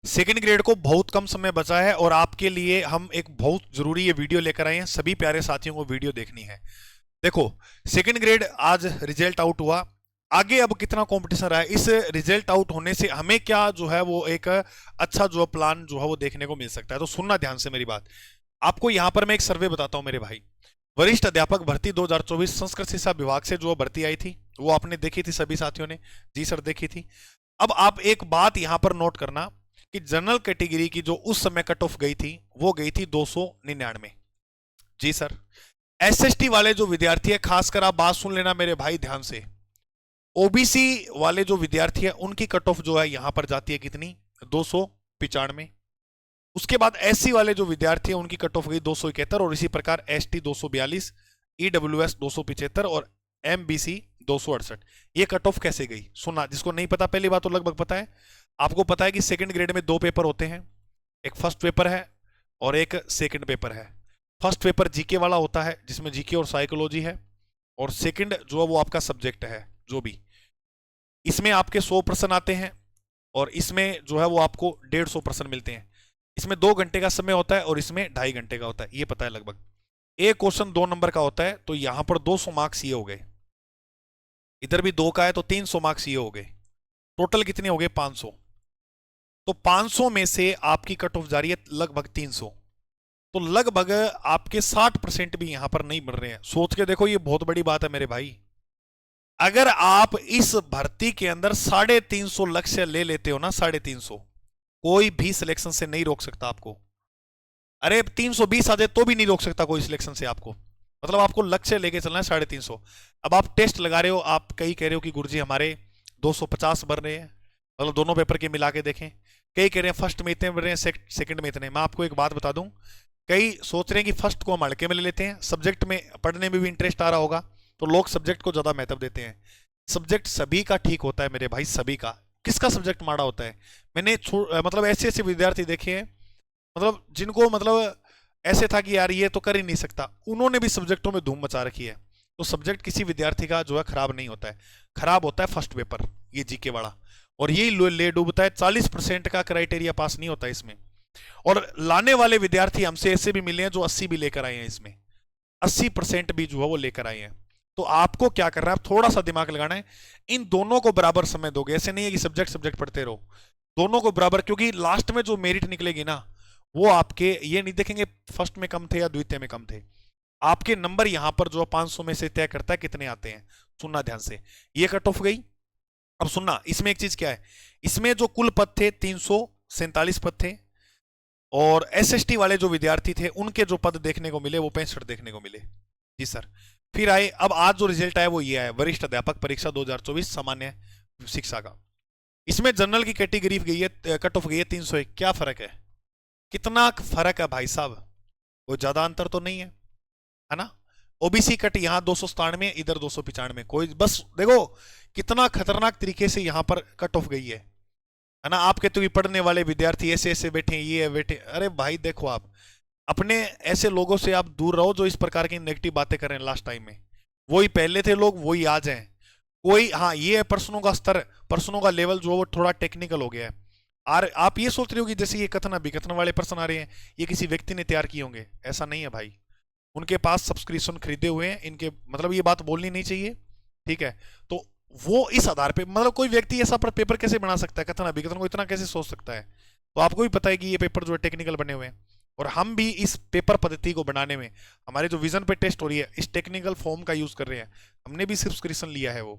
Second grade को बहुत कम समय बचा है और आपके लिए हम एक बहुत जरूरी ये वीडियो लेकर आए हैं। सभी प्यारे साथियों को वीडियो देखनी है। देखो, सेकंड ग्रेड आज रिजल्ट आउट हुआ। आगे अब कितना कंपटीशन रहा है, इस रिजल्ट आउट होने से हमें क्या जो है वो एक अच्छा जो प्लान जो है वो देखने को मिल सकता है। तो सुनना ध्यान से मेरी बात। आपको यहां पर मैं एक सर्वे बताता हूं मेरे भाई। वरिष्ठ अध्यापक भर्ती 2024 संस्कृत शिक्षा विभाग से जो भर्ती आई थी वो आपने देखी थी सभी साथियों ने? जी सर, देखी थी। अब आप एक बात यहां पर नोट करना कि जनरल कैटेगरी की जो उस समय कट ऑफ गई थी वो गई थी 299। जी सर। एसएसटी वाले जो विद्यार्थी है, खासकर आप बात सुन लेना मेरे भाई ध्यान से, ओबीसी वाले जो विद्यार्थी है उनकी कट ऑफ जो है यहां पर जाती है कितनी? 295। उसके बाद एससी वाले जो विद्यार्थी है उनकी कट ऑफ गई 271 और इसी प्रकार एसटी 242, ईडब्ल्यूएस 275 और एमबीसी 268। ये कट ऑफ कैसे गई सुना। जिसको नहीं पता पहली बात तो लगभग पता है। आपको पता है कि सेकंड ग्रेड में दो पेपर होते हैं, एक फर्स्ट पेपर है और एक सेकंड पेपर है। फर्स्ट पेपर जीके वाला होता है जिसमें जीके और साइकोलॉजी है, और सेकंड जो है वो आपका सब्जेक्ट है जो भी। इसमें आपके 100 प्रश्न आते हैं और इसमें जो है वो आपको 150 प्रश्न मिलते हैं। इसमें 2 घंटे का समय होता है और इसमें 2.5 घंटे का होता है, ये पता है लगभग। एक क्वेश्चन 2 नंबर का होता है, तो यहां पर 200 मार्क्स ये हो गए। इधर भी 2 का है तो 300 मार्क्स ये हो गए। टोटल कितने हो गए? 500। तो 500 में से आपकी कट ऑफ जा रही है लगभग 300। तो लगभग आपके 60% भी यहां पर नहीं मिल रहे हैं। सोच के देखो, ये बहुत बड़ी बात है मेरे भाई। अगर आप इस भर्ती के अंदर 350 लक्ष्य ले लेते हो ना, 350, कोई भी सिलेक्शन से नहीं रोक सकता आपको। अरे 320 आ जाए तो भी नहीं रोक सकता कोई सिलेक्शन से आपको। मतलब आपको लक्ष्य लेके चलना है 350। अब आप टेस्ट लगा रहे हो, आप कई कह रहे हो कि गुरुजी हमारे 250 बन रहे हैं, मतलब दोनों पेपर के मिला के देखें। कई कह रहे हैं फर्स्ट में इतने बन रहे हैं, सेकंड में इतने। मैं आपको एक बात बता दूं, कई सोच रहे हैं कि फर्स्ट को हम हल्के में ले लेते हैं, सब्जेक्ट में पढ़ने में भी इंटरेस्ट आ रहा होगा तो लोग सब्जेक्ट को ज्यादा महत्व देते हैं। सब्जेक्ट सभी का ठीक होता है मेरे भाई, सभी का। किसका सब्जेक्ट माड़ा होता है? मैंने मतलब ऐसे ऐसे विद्यार्थी देखे हैं, मतलब जिनको मतलब ऐसे था कि यार ये तो कर ही नहीं सकता, उन्होंने भी सब्जेक्टों में धूम मचा रखी है। तो सब्जेक्ट किसी विद्यार्थी का जो है खराब नहीं होता है, खराब होता है फर्स्ट पेपर, ये जीके वाला। और यही ले डूबता है, 40% का क्राइटेरिया पास नहीं होता इसमें। और लाने वाले विद्यार्थी हमसे ऐसे भी मिले हैं जो 80 भी लेकर आए हैं इसमें, 80% भी जो है वो लेकर आए हैं। तो आपको क्या करना है, थोड़ा सा दिमाग लगाना है। इन दोनों को बराबर समय दोगे, ऐसे नहीं है कि सब्जेक्ट सब्जेक्ट पढ़ते रहो, दोनों को बराबर। क्योंकि लास्ट में जो मेरिट निकलेगी ना, वो आपके ये नहीं देखेंगे फर्स्ट में कम थे या द्वितीय में कम थे। आपके नंबर यहां पर जो 500 में से तय करता है कितने आते हैं। सुनना ध्यान से, ये कट ऑफ गई। अब सुनना, इसमें एक चीज क्या है, इसमें जो कुल पद थे 347 पद थे, और एसएसटी वाले जो विद्यार्थी थे उनके जो पद देखने को मिले वो 65 देखने को मिले। जी सर। फिर आए, अब आज जो रिजल्ट आया वो ये आया, वरिष्ठ अध्यापक परीक्षा 2024 सामान्य शिक्षा का। इसमें जनरल की कैटेगरी गई है, कट ऑफ गई है 301। क्या फर्क है? कितना फर्क है भाई साहब? कोई ज्यादा अंतर तो नहीं है ना? ओबीसी कट यहां 297, इधर 295। कोई बस देखो कितना खतरनाक तरीके से यहां पर कट ऑफ गई है ना? आप कहते हो पढ़ने वाले विद्यार्थी ऐसे ऐसे बैठे, ये बैठे। अरे भाई देखो, आप अपने ऐसे लोगों से आप दूर रहो जो इस प्रकार की नेगेटिव बातें कर रहे हैं। लास्ट टाइम में वही पहले थे लोग, वही आज हैं। कोई हाँ, ये है प्रश्नों का स्तर, प्रश्नों का लेवल जो वो थोड़ा टेक्निकल हो गया है। और आप ये सोच रहे हो कि जैसे ये कथन अभिकथन वाले प्रश्न आ रहे हैं ये किसी व्यक्ति ने तैयार किए होंगे, ऐसा नहीं है भाई। उनके पास सब्सक्रिप्शन खरीदे हुए हैं इनके, मतलब ये बात बोलनी नहीं चाहिए, ठीक है? तो वो इस आधार पे, मतलब कोई व्यक्ति ऐसा पर पेपर कैसे बना सकता है, कथन अभिकथन को इतना कैसे सोच सकता है? तो आपको भी पता है कि ये पेपर जो है टेक्निकल बने हुए हैं, और हम भी इस पेपर पद्धति को बनाने में, हमारे जो विजन पे टेस्ट हो रही है इस टेक्निकल फॉर्म का यूज कर रहे हैं। हमने भी सब्सक्रिप्शन लिया है वो,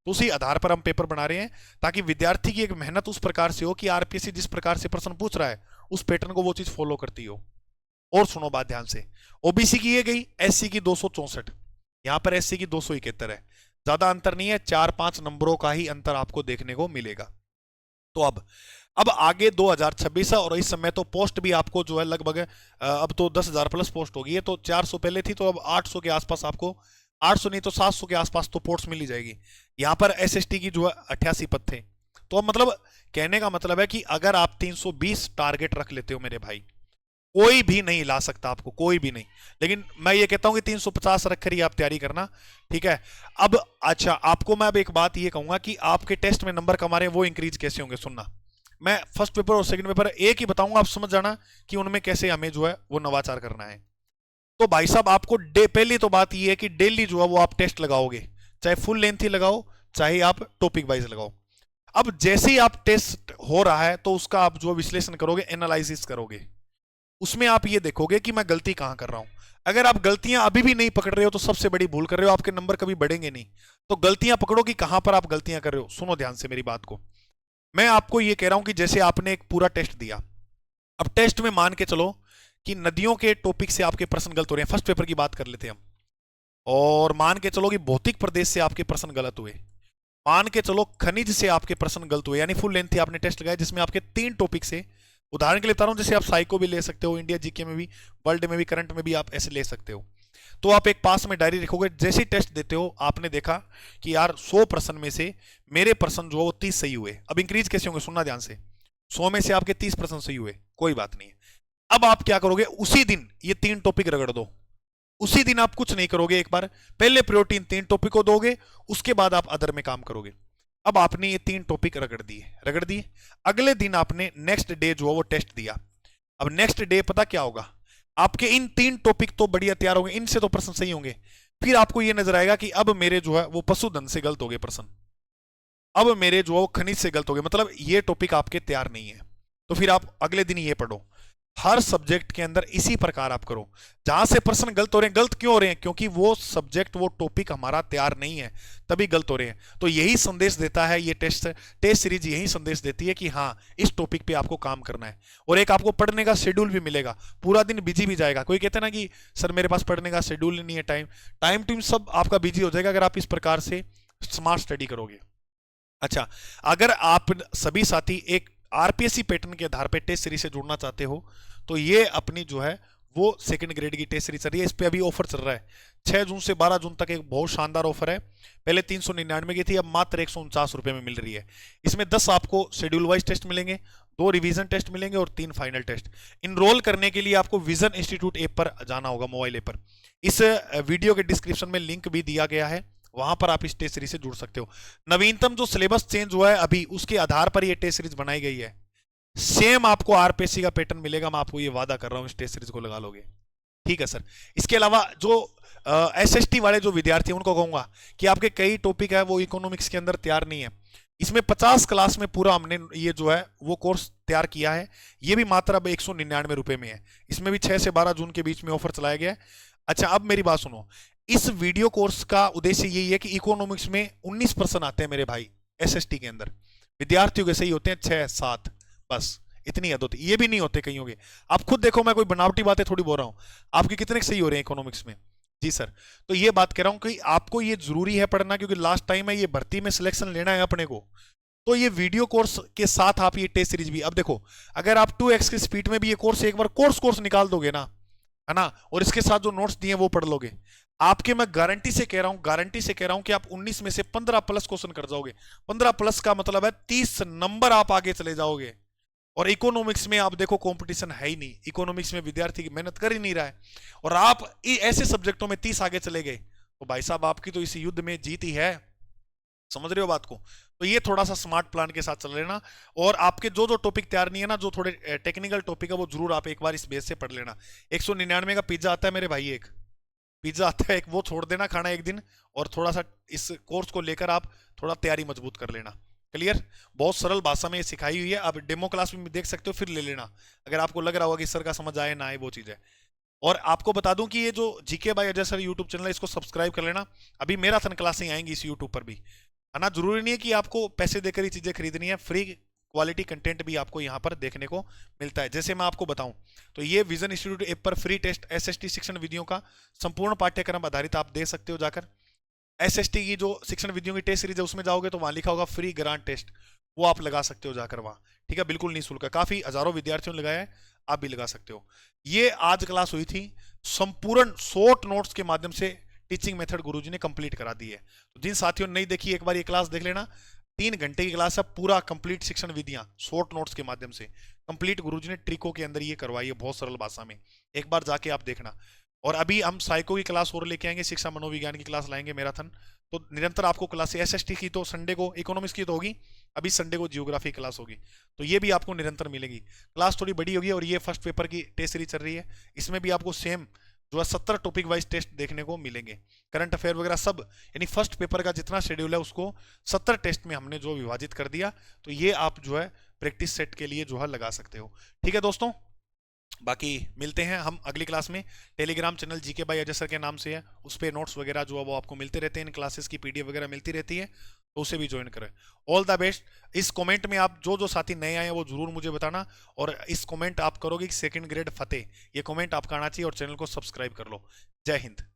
तो उसी आधार पर हम पेपर बना रहे हैं ताकि विद्यार्थी की एक मेहनत उस प्रकार से हो कि आरपीएससी जिस प्रकार से प्रश्न पूछ रहा है उस पैटर्न को वो चीज फॉलो करती हो। और सुनो बात ध्यान से, ओबीसी की ये गई, एससी की 264, यहां पर एससी की 271 है। ज्यादा अंतर नहीं है, 4-5 नंबरों का ही अंतर आपको देखने को मिलेगा। तो अब आगे 2026 है और इस समय तो पोस्ट भी आपको जो है लगभग अब तो 10,000 प्लस पोस्ट होगी है। तो 400 पहले थी, तो अब 800 के आसपास आपको, 800 नहीं तो 700 के आसपास तो पोस्ट मिल ही जाएगी। यहां पर एसएसटी की जो है 88 पद थे। तो अब मतलब कहने का मतलब है कि अगर आप 320 टारगेट रख लेते हो मेरे भाई, कोई भी नहीं ला सकता आपको, कोई भी नहीं। लेकिन मैं ये कहता हूं कि 350 रखकर ही आप तैयारी करना, ठीक है? अब अच्छा, आपको मैं अब एक बात ये कहूंगा कि आपके टेस्ट में नंबर कम आ रहे हैं, वो इंक्रीज कैसे होंगे? सुनना, मैं फर्स्ट पेपर और सेकंड पेपर एक ही बताऊंगा, आप समझ जाना कि उनमें कैसे हमें जो है वो नवाचार करना है। तो भाई साहब आपको पहली तो बात ये है कि डेली जो है वो आप टेस्ट लगाओगे, चाहे फुल लेंथ ही लगाओ, चाहे आप टॉपिक वाइज लगाओ। अब जैसे ही आप टेस्ट हो रहा है तो उसका आप जो विश्लेषण करोगे, एनालिसिस करोगे, उसमें आप ये देखोगे कि मैं गलती कहां कर रहा हूं। अगर आप गलतियां अभी भी नहीं पकड़ रहे हो तो सबसे बड़ी भूल कर रहे हो, आपके नंबर कभी बढ़ेंगे नहीं। तो गलतियां पकड़ो कि कहां पर आप गलतियां कर रहे हो। सुनो ध्यान से मेरी बात को, मैं आपको ये कह रहा हूं कि जैसे आपने एक पूरा टेस्ट दिया, अब टेस्ट में मान के चलो कि नदियों के टॉपिक से आपके प्रश्न गलत हो रहे हैं, फर्स्ट पेपर की बात कर लेते हैं हम, और मान के चलो कि भौतिक प्रदेश से आपके प्रश्न गलत हुए, मान के चलो खनिज से आपके प्रश्न गलत हुए, यानी फुल लेंथ आपने टेस्ट लगाया जिसमें आपके 3 टॉपिक से, उदाहरण के लिए बता रहा हूं, जैसे आप साइको भी ले सकते हो, इंडिया जीके में भी, वर्ल्ड में भी, करंट में भी आप ऐसे ले सकते हो। तो आप एक पास में डायरी रखोगे, जैसे ही टेस्ट देते हो आपने देखा कि यार 100 प्रश्न में से मेरे प्रश्न जो वो 30 सही हुए। अब इंक्रीज कैसे होंगे, सुनना ध्यान से, 100 में से आपके 30 प्रश्न सही हुए, कोई बात नहीं है। अब आप क्या करोगे, उसी दिन ये 3 टॉपिक रगड़ दो, उसी दिन आप कुछ नहीं करोगे, एक बार पहले प्रायोरिटी 3 टॉपिक को दोगे, उसके बाद आप अदर में काम करोगे। अब आपने ये 3 टॉपिक रगड़ दिए, अगले दिन आपने नेक्स्ट डे जो है वो टेस्ट दिया। अब नेक्स्ट डे पता क्या होगा, आपके इन 3 टॉपिक तो बढ़िया तैयार होंगे, इनसे तो प्रश्न सही होंगे, फिर आपको ये नजर आएगा कि अब मेरे जो है वो पशुधन से गलत हो गए प्रश्न, अब मेरे जो है वो खनिज से गलत हो गए, मतलब ये टॉपिक आपके तैयार नहीं है। तो फिर आप अगले दिन ये पढ़ो। हर सब्जेक्ट के अंदर इसी प्रकार आप करो, जहां से प्रश्न गलत हो रहे हैं, गलत क्यों हो रहे हैं, क्योंकि वो सब्जेक्ट वो टॉपिक हमारा तैयार नहीं है, तभी गलत हो रहे हैं। तो यही संदेश देता है ये टेस्ट सीरीज, यही संदेश देती है कि हाँ इस टॉपिक पे आपको काम करना है। और एक आपको पढ़ने का शेड्यूल भी मिलेगा, पूरा दिन बिजी भी जाएगा। कोई कहते हैं ना कि सर मेरे पास पढ़ने का शेड्यूल नहीं है, टाइम टू सब आपका बिजी हो जाएगा अगर आप इस प्रकार से स्मार्ट स्टडी करोगे। अच्छा, अगर आप सभी साथी एक आरपीएससी पैटर्न के आधार पे टेस्ट सीरीज से जुड़ना चाहते हो तो ये अपनी जो है वो सेकंड ग्रेड की टेस्ट सीरीज चल रही है, इस पे अभी ऑफर चल रहा है 6 जून से 12 जून तक, एक बहुत शानदार ऑफर है। पहले 399 की थी, अब मात्र 149 रुपए में मिल रही है। इसमें 10 आपको शेड्यूल वाइज टेस्ट मिलेंगे, 2 रिवीजन टेस्ट मिलेंगे और 3 फाइनल टेस्ट। इनरोल करने के लिए आपको विजन इंस्टीट्यूट ऐप पर जाना होगा, मोबाइल ऐप पर। इस वीडियो के डिस्क्रिप्शन में लिंक भी दिया गया है, वहां पर आप इस टेस्ट सीरीज से जुड़ सकते हो। नवीनतम जो सिलेबस चेंज हुआ है अभी, उसके आधार पर ये टेस्ट सीरीज बनाई गई है। सेम आपको आरपीएससी का पैटर्न मिलेगा, मैं आपको ये वादा कर रहा हूं, इस टेस्ट सीरीज को लगा लोगे। ठीक है सर। इसके अलावा जो एसएसटी वाले जो विद्यार्थी हैं उनको कहूंगा कि आपके कई टॉपिक है वो इकोनॉमिक्स के अंदर तैयार नहीं है। इसमें 50 क्लास में पूरा हमने ये जो है वो कोर्स तैयार किया है, ये भी मात्र अब 199 रुपए में है। इसमें भी 6 से 12 जून के बीच में ऑफर चलाया गया है। अच्छा, अब मेरी बात सुनो, इस वीडियो कोर्स का उद्देश्य यही है कि इकोनॉमिक्स में 19% आते हैं मेरे भाई, एसएसटी के अंदर विद्यार्थियों के सही होते हैं 6-7, बस इतनी हद होती, ये भी नहीं होते कईयों के। आप खुद देखो, मैं कोई बनावटी बातें थोड़ी बोल रहा हूं, आपके कितने सही हो रहे हैं इकोनॉमिक्स में। जी सर, तो ये बात कह रहा हूं कि आपको ये जरूरी है पढ़ना, क्योंकि लास्ट टाइम है ये भर्ती में सिलेक्शन लेना है अपने को। तो ये वीडियो कोर्स के साथ आप ये टेस्ट सीरीज भी, अब देखो अगर आप 2x की स्पीड में भी ये कोर्स एक बार कोर्स निकाल दोगे ना, है ना, और इसके साथ जो नोट्स दिए वो पढ़ लोगे, आपके मैं गारंटी से कह रहा हूं कि आप 19 में से 15 प्लस क्वेश्चन कर जाओगे। 15 प्लस का मतलब है 30 नंबर आप आगे चले जाओगे। और इकोनॉमिक्स में आप देखो कंपटीशन है ही नहीं, इकोनॉमिक्स में विद्यार्थी की मेहनत कर ही नहीं रहा है, और आप ऐसे सब्जेक्टों में 30 आगे चले गए, तो भाई साहब आपकी तो इस युद्ध में जीत ही है। समझ रहे हो बात को। तो ये थोड़ा सा स्मार्ट प्लान के साथ चल लेना, और आपके जो जो टॉपिक तैयार नहीं है ना, जो थोड़े टेक्निकल टॉपिक है, वो जरूर आप एक बार इस बेस से पढ़ लेना। 199 का पिज्जा आता है मेरे भाई, एक पिज्जा आता है एक, वो छोड़ देना खाना एक दिन, और थोड़ा सा इस कोर्स को लेकर आप थोड़ा तैयारी मजबूत कर लेना। क्लियर, बहुत सरल भाषा में ये सिखाई हुई है, आप डेमो क्लास में देख सकते हो, फिर ले लेना अगर आपको लग रहा होगा कि सर का समझ आए ना आए, वो चीज है। और आपको बता दूं कि ये जो GK by Ajay sir YouTube channel है, इसको सब्सक्राइब कर लेना, अभी मैराथन क्लासें आएंगी इस यूट्यूब पर भी, है ना। जरूरी नहीं है कि आपको पैसे देकर ही चीजें खरीदनी है, फ्री क्वालिटी कंटेंट भी आपको यहाँ पर देखने को मिलता है। जैसे मैं आपको बताऊं तो ये विजन इंस्टीट्यूट ऐप पर फ्री टेस्ट एसएसटी शिक्षण विधियों का संपूर्ण पाठ्यक्रम आधारित आप दे सकते हो जाकर। एसएसटी की जो शिक्षण विधियों की टेस्ट सीरीज है उसमें जाओगे तो वहां लिखा होगा फ्री ग्रांट टेस्ट, वो आप लगा सकते हो जाकर वहां। ठीक है, बिल्कुल निःशुल्क है, काफी हजारों विद्यार्थियों ने लगाया है, आप भी लगा सकते हो। ये आज क्लास हुई थी, संपूर्ण शॉर्ट नोट्स के माध्यम से टीचिंग मेथड गुरुजी ने कंप्लीट करा दी है। तो जिन साथियों ने नहीं देखी एक बार ये क्लास देख लेना, 3 घंटे की क्लास है, पूरा कंप्लीट शिक्षण विधियां शॉर्ट नोट्स के माध्यम से कंप्लीट गुरुजी ने ट्रिकों के अंदर ये करवाई है, बहुत सरल भाषा में, एक बार जाके आप देखना। और अभी हम साइको की क्लास और लेके आएंगे, शिक्षा मनोविज्ञान की क्लास लाएंगे मैराथन, तो निरंतर आपको क्लास एसएसटी की तो संडे को, इकोनॉमिक्स की तो होगी, अभी संडे को जियोग्राफी क्लास होगी, तो ये भी आपको निरंतर मिलेगी। क्लास थोड़ी बड़ी होगी और ये फर्स्ट पेपर की टेस्ट सीरीज चल रही है, इसमें भी आपको सेम जो है 70 टॉपिक वाइज टेस्ट देखने को मिलेंगे, करंट अफेयर वगैरह सब, यानी फर्स्ट पेपर का जितना शेड्यूल है उसको 70 टेस्ट में हमने जो विभाजित कर दिया। तो ये आप जो है प्रैक्टिस सेट के लिए जो है लगा सकते हो। ठीक है दोस्तों, बाकी मिलते हैं हम अगली क्लास में। Telegram channel GK by Ajay sir के नाम से है, उस पर नोट्स वगैरह जो है वो आपको मिलते रहते हैं, इन क्लासेस की पीडीएफ वगैरह मिलती रहती है, तो उसे भी ज्वाइन करें। All the best. इस कमेंट में आप जो जो साथी नए आए हैं वो जरूर मुझे बताना, और इस कमेंट आप करोगे कि सेकंड ग्रेड फतेह, ये कमेंट आपका आना चाहिए, और चैनल को सब्सक्राइब कर लो। जय हिंद।